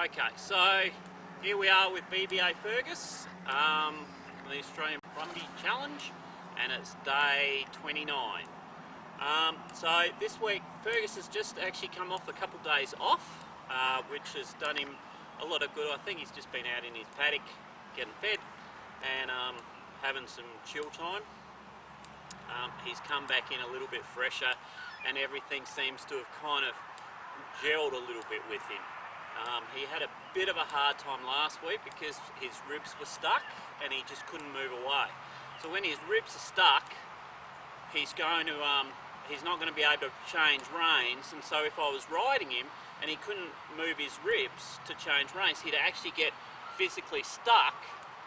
Okay, so here we are with VBA Fergus, the Australian Brumby Challenge, and it's day 29. So this week Fergus has just actually come off a couple days off, which has done him a lot of good. I think he's just been out in his paddock getting fed and having some chill time. He's come back in a little bit fresher and everything seems to have kind of gelled a little bit with him. He had a bit of a hard time last week because his ribs were stuck and he just couldn't move away. So when his ribs are stuck, he's not going to be able to change reins, and so if I was riding him and he couldn't move his ribs to change reins, he'd actually get physically stuck,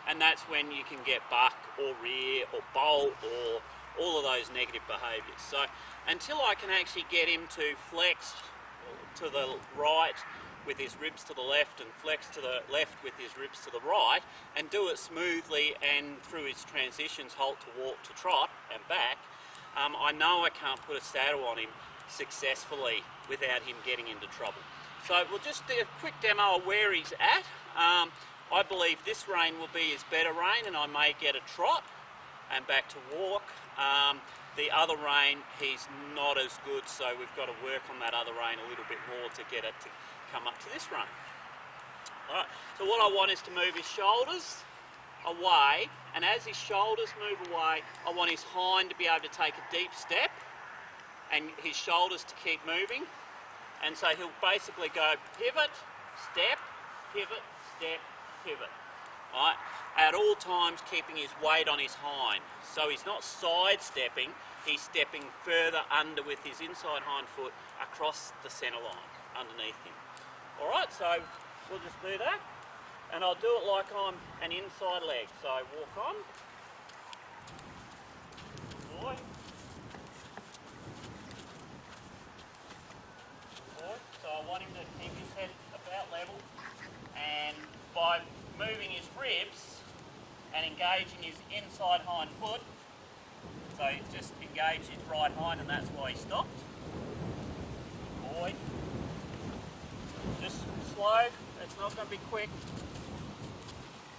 and that's when you can get buck or rear or bolt or all of those negative behaviours. So until I can actually get him to flex to the right with his ribs to the left and flex to the left with his ribs to the right and do it smoothly and through his transitions, halt to walk to trot and back, I know I can't put a saddle on him successfully without him getting into trouble. So we'll just do a quick demo of where he's at. I believe this rein will be his better rein and I may get a trot and back to walk. The other rein, he's not as good, so we've got to work on that other rein a little bit more to get it to come up to this rein. Alright, so what I want is to move his shoulders away, and as his shoulders move away, I want his hind to be able to take a deep step and his shoulders to keep moving. And so he'll basically go pivot, step, pivot, step, pivot. Right? At all times keeping his weight on his hind. So he's not sidestepping, he's stepping further under with his inside hind foot across the centre line underneath him. Alright, so we'll just do that. And I'll do it like I'm an inside leg. So walk on. Boy. Boy. So I want him to keep his head about level. And by moving his ribs and engaging his inside hind foot, so he's just engaged his right hind and that's why he stopped. Boy. Just slow, it's not going to be quick.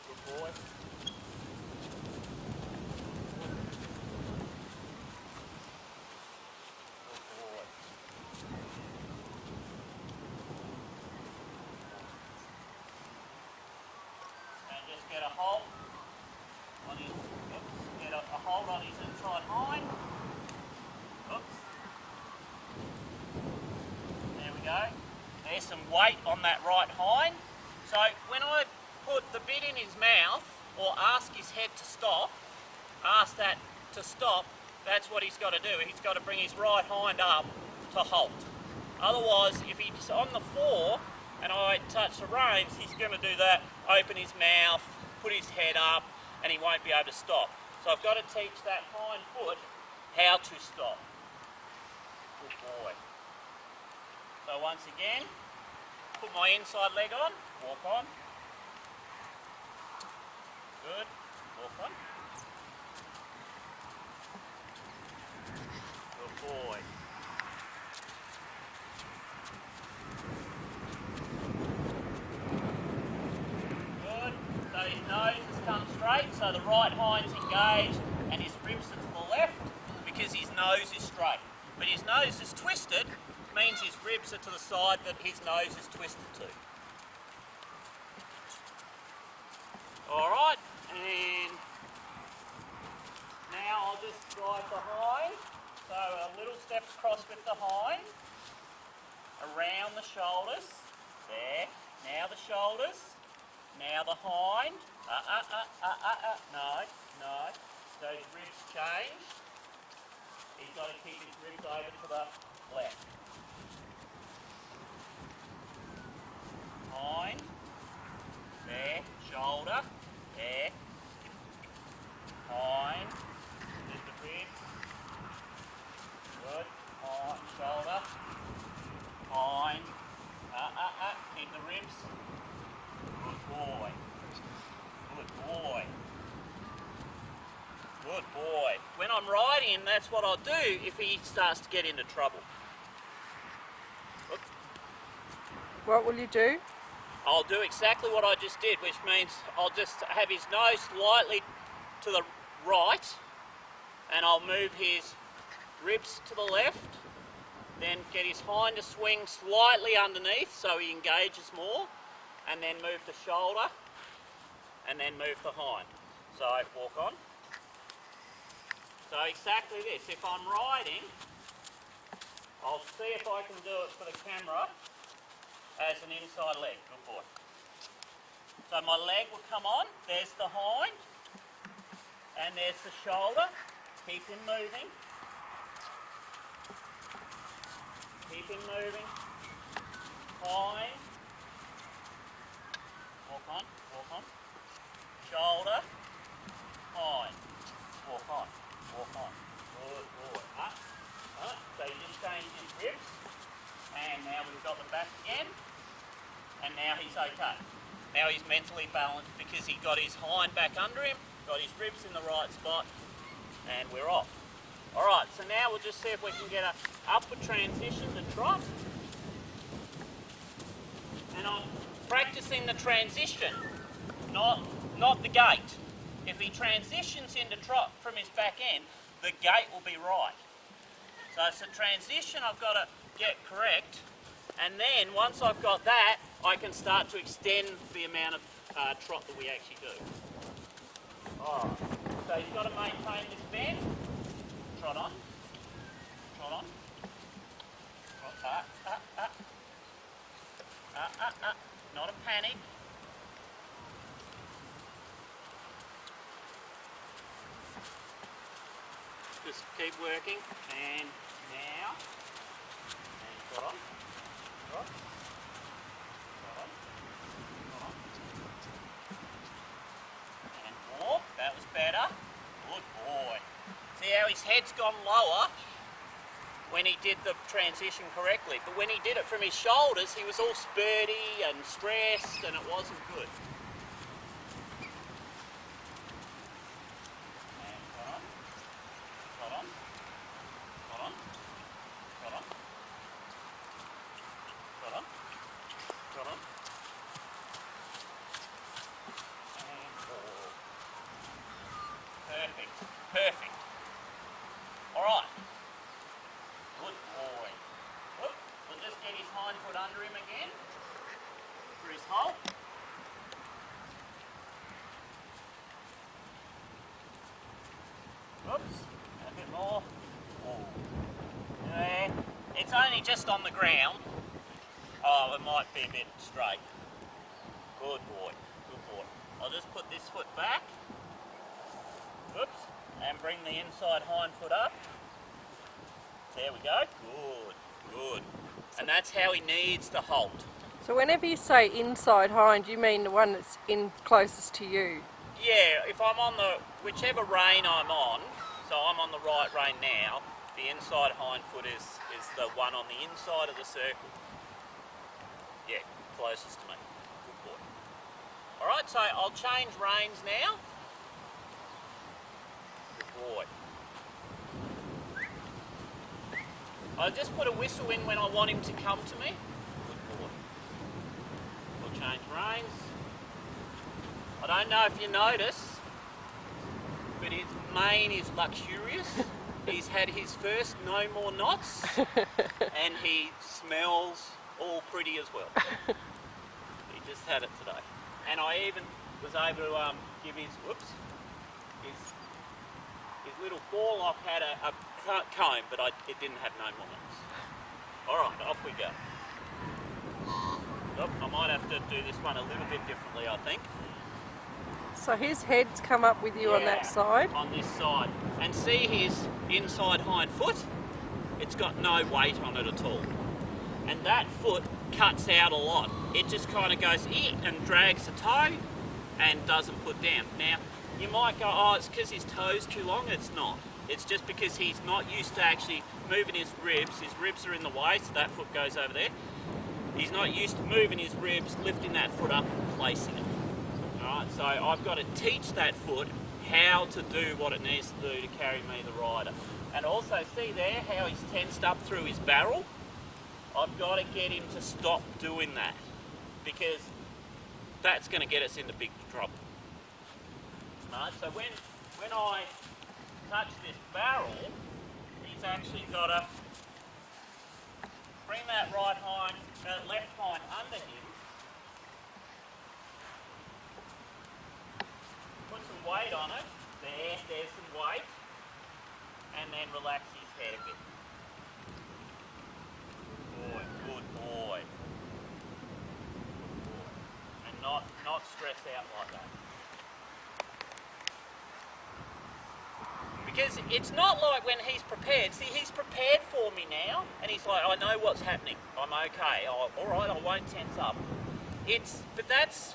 Good boy. Good boy. And just get a hold on his, get a hold on his inside hind. Oops. There we go. There's some weight on that right hind. So when I put the bit in his mouth or ask his head to stop, ask that to stop, that's what he's got to do. He's got to bring his right hind up to halt. Otherwise, if he's on the fore and I touch the reins, he's going to do that, open his mouth, put his head up, and he won't be able to stop. So I've got to teach that hind foot how to stop. Good boy. So once again, put my inside leg on, walk on. Good, walk on. Good boy. Good, so his nose has come straight, so the right hind's engaged and his ribs are to the left because his nose is straight. But his nose is twisted, means his ribs are to the side that his nose is twisted to. Alright, and now I'll just drive the hind. So a little step across with the hind, around the shoulders, there, now the shoulders, now the hind, no, so his ribs change. He's got to keep his ribs over to the left. Hind, there, shoulder, there, hind, there's the ribs, good, hind, shoulder, hind, keep the ribs, good boy, good boy, good boy. When I'm riding him, that's what I'll do if he starts to get into trouble. What will you do? I'll do exactly what I just did, which means I'll just have his nose slightly to the right, and I'll move his ribs to the left, then get his hind to swing slightly underneath so he engages more, and then move the shoulder, and then move the hind. So walk on. So exactly this. If I'm riding, I'll see if I can do it for the camera as an inside leg. Good boy. So my leg will come on, there's the hind, and there's the shoulder. Keep him moving. Keep him moving. Hind. Walk on, walk on. Shoulder. Hind. Walk on, walk on. Good boy. Up, up. So you just change his ribs. And now we've got the back again. And now he's okay. Now he's mentally balanced because he got his hind back under him, got his ribs in the right spot, and we're off. Alright, so now we'll just see if we can get an upward transition to trot. And I'm practicing the transition, not the gait. If he transitions into trot from his back end, the gait will be right. So it's a transition I've got to get correct, and then once I've got that, I can start to extend the amount of trot that we actually do. Alright, so you've got to maintain this bend. Trot on. Trot on. Trot up. Not a panic. Just keep working. And now. And trot on. Trot. Trot on. Trot on. And walk. That was better. Good boy. See how his head's gone lower when he did the transition correctly. But when he did it from his shoulders, he was all spurty and stressed, and it wasn't good. And trot on. Trot on. Trot on. Trot on. Trot on. Trot on. And walk. Perfect. Perfect. Alright. Good boy. Whoop. We'll just get his hind foot under him again. For his hole. Whoops. A bit more. There. It's only just on the ground. Oh, it might be a bit straight. Good boy. Good boy. I'll just put this foot back. Whoops. And bring the inside hind foot up. There we go. Good, good. And that's how he needs to halt. So whenever you say inside hind, you mean the one that's in closest to you? Yeah, if I'm on the, whichever rein I'm on, so I'm on the right rein now, the inside hind foot is the one on the inside of the circle. Yeah, closest to me. Good boy. Alright, so I'll change reins now. Boy. I just put a whistle in when I want him to come to me. Good boy. We'll change reins. I don't know if you notice, but his mane is luxurious. He's had his first no more knots, and he smells all pretty as well. He just had it today. And I even was able to give his, his little forelock had a comb, but it didn't have no more knots. Alright, off we go. Oh, I might have to do this one a little bit differently, I think. So his head's come up with you on that side? On this side. And see his inside hind foot? It's got no weight on it at all. And that foot cuts out a lot. It just kind of goes and drags the toe and doesn't put down. Now, you might go, oh, it's because his toe's too long. It's not. It's just because he's not used to actually moving his ribs. His ribs are in the way, so that foot goes over there. He's not used to moving his ribs, lifting that foot up and placing it. Alright, so I've got to teach that foot how to do what it needs to do to carry me the rider. And also see there how he's tensed up through his barrel? I've got to get him to stop doing that. Because that's going to get us into big trouble. Right, so when I touch this barrel, he's actually got to bring that left hind under him, put some weight on it, there's some weight, and then relax his head a bit. Good boy. And not stress out like that. Because it's not like when he's prepared. See, he's prepared for me now, and he's like, I know what's happening. I'm okay. All right, I won't tense up. But that's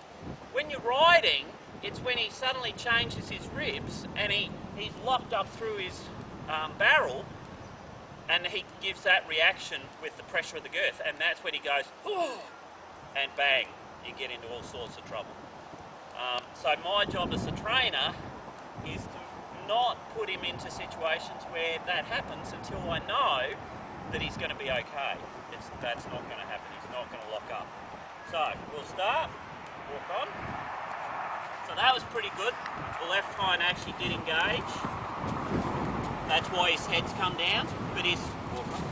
when you're riding. It's when he suddenly changes his ribs and he's locked up through his barrel, and he gives that reaction with the pressure of the girth, and that's when he goes, oh, and bang, you get into all sorts of trouble. So my job as a trainer is to not put him into situations where that happens until I know that he's going to be okay. That's not going to happen. He's not going to lock up. So we'll start, walk on. So that was pretty good. The left hind actually did engage. That's why his head's come down, but his walk on.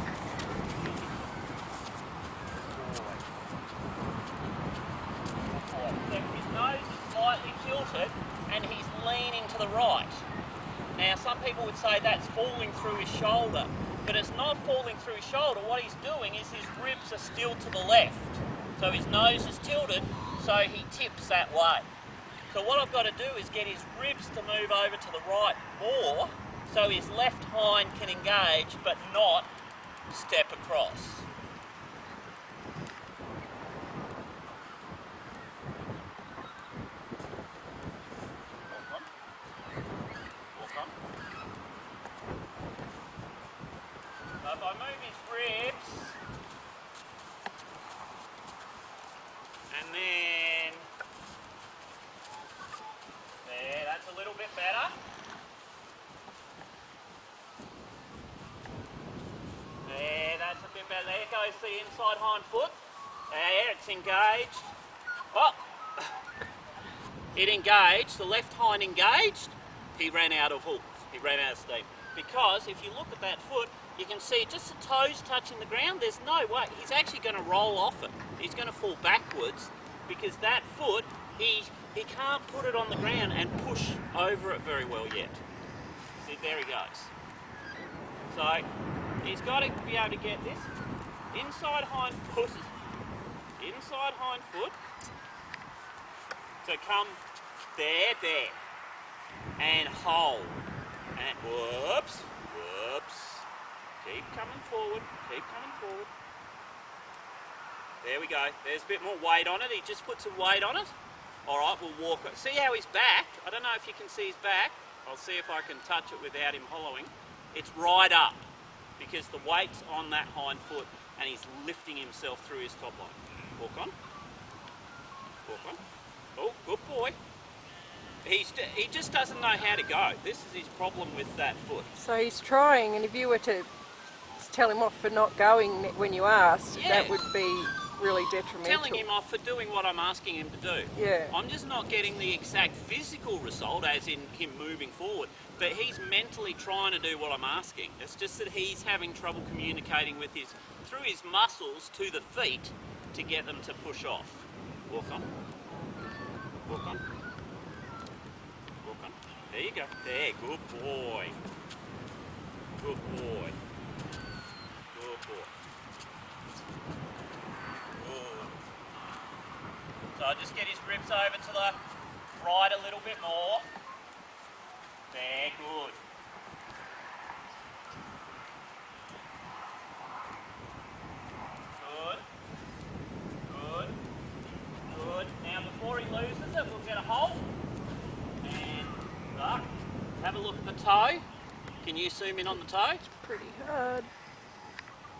So his nose is slightly tilted and he's leaning to the right. Now some people would say that's falling through his shoulder, but it's not falling through his shoulder. What he's doing is his ribs are still to the left. So his nose is tilted, so he tips that way. So what I've got to do is get his ribs to move over to the right more, so his left hind can engage but not step across. Walk on. So if I move his ribs, and then there, that's a little bit better. There, that's a bit better. There goes the inside hind foot. There, it's engaged. Oh! It engaged, the left hind engaged, he ran out of hoof, he ran out of steam. Because if you look at that foot, you can see just the toes touching the ground, there's no way, he's actually going to roll off it. He's going to fall backwards because that foot, he can't put it on the ground and push over it very well yet. See, there he goes. So, he's got to be able to get this inside hind foot, so come there, and hold, and whoops, keep coming forward, there we go, there's a bit more weight on it, he just put some weight on it. Alright, we'll walk it, see how he's back, I don't know if you can see his back, I'll see if I can touch it without him hollowing, it's right up, because the weight's on that hind foot, and he's lifting himself through his top line. Walk on. Oh, good boy. He just doesn't know how to go. This is his problem with that foot. So he's trying, and if you were to tell him off for not going when you asked, yeah, that would be really detrimental. Telling him off for doing what I'm asking him to do. Yeah. I'm just not getting the exact physical result, as in him moving forward, but he's mentally trying to do what I'm asking. It's just that he's having trouble communicating with through his muscles to the feet to get them to push off. Walk on. There you go. There, good boy. Good. So I'll just get his ribs over to the right a little bit more. There, good. Good. Now before he loses it, we'll get a hold. And look, have a look at the toe. Can you zoom in on the toe? It's pretty hard.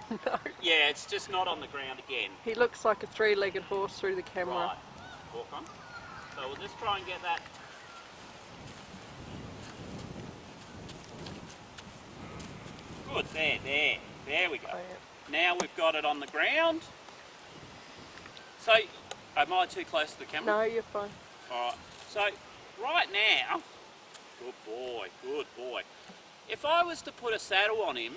No. Yeah, it's just not on the ground again. He looks like a three-legged horse through the camera. Right. Walk on. So we'll just try and get that. Good, there we go. Oh, yeah. Now we've got it on the ground. So Am I too close to the camera? No, you're fine. Alright, so right now, good boy. If I was to put a saddle on him,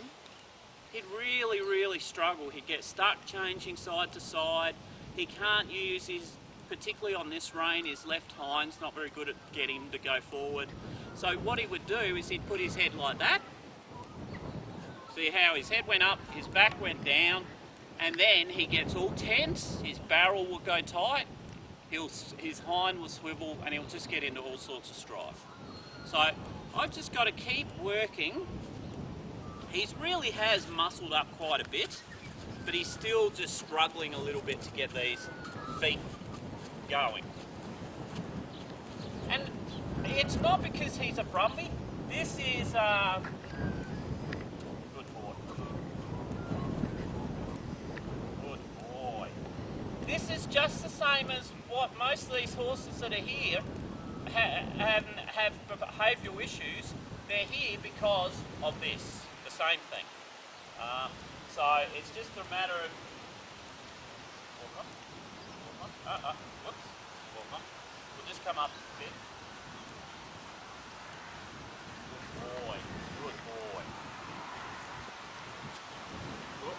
he'd really struggle. He'd get stuck changing side to side. He can't use his, particularly on this rein, his left hind's not very good at getting him to go forward. So what he would do is he'd put his head like that. See how his head went up, his back went down, and then he gets all tense, his barrel will go tight, his hind will swivel, and he'll just get into all sorts of strife. So I've just got to keep working. He really has muscled up quite a bit, but he's still just struggling a little bit to get these feet going. And it's not because he's a Brumby. This is good boy. This is just the same as what most of these horses that are here have behavioural issues. They're here because of this, the same thing. So it's just a matter of whoops, walk on. We'll just come up a bit. Good boy.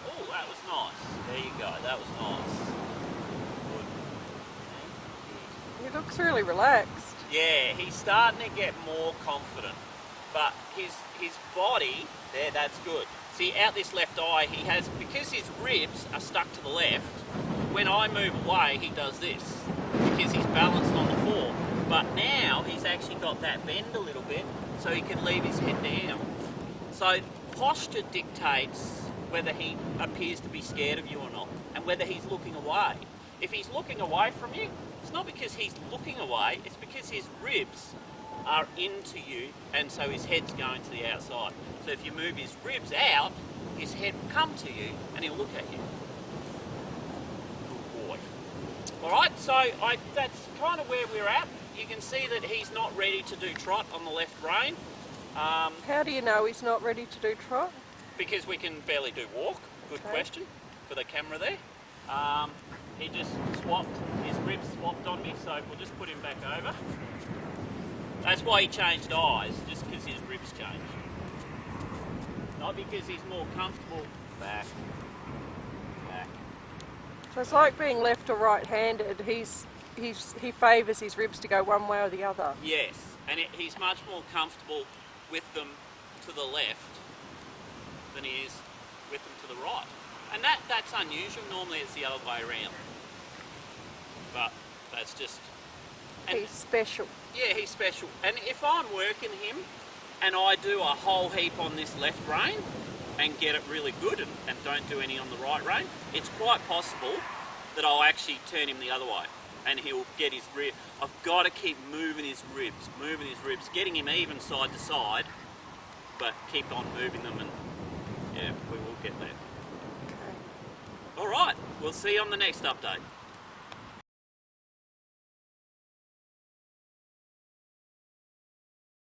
Oh, that was nice. There you go, that was nice. Good. He looks really relaxed. Yeah, he's starting to get more confident. But his body, there, that's good. See, out this left eye, he has, because his ribs are stuck to the left, when I move away, he does this, because he's balanced on the fore. But now, he's actually got that bend a little bit, so he can leave his head down. So, posture dictates whether he appears to be scared of you or not, and whether he's looking away. If he's looking away from you, it's not because he's looking away, it's because his ribs are into you, and so his head's going to the outside. So if you move his ribs out, his head will come to you and he'll look at you. Good boy. Alright, so that's kind of where we're at. You can see that he's not ready to do trot on the left rein. How do you know he's not ready to do trot? Because we can barely do walk. Good question for the camera there. He just swapped, his ribs swapped on me, so we'll just put him back over. That's why he changed eyes, just because his ribs changed. Not because he's more comfortable. Back. So it's like being left or right-handed. He favours his ribs to go one way or the other. Yes, and he's much more comfortable with them to the left than he is with them to the right. And that's unusual. Normally it's the other way around. But that's just... He's special. Yeah, he's special. And if I'm working him and I do a whole heap on this left rein and get it really good and don't do any on the right rein, it's quite possible that I'll actually turn him the other way and he'll get his rib. I've got to keep moving his ribs, getting him even side to side, but keep on moving them, and yeah, we will get there. Okay. All right, we'll see you on the next update.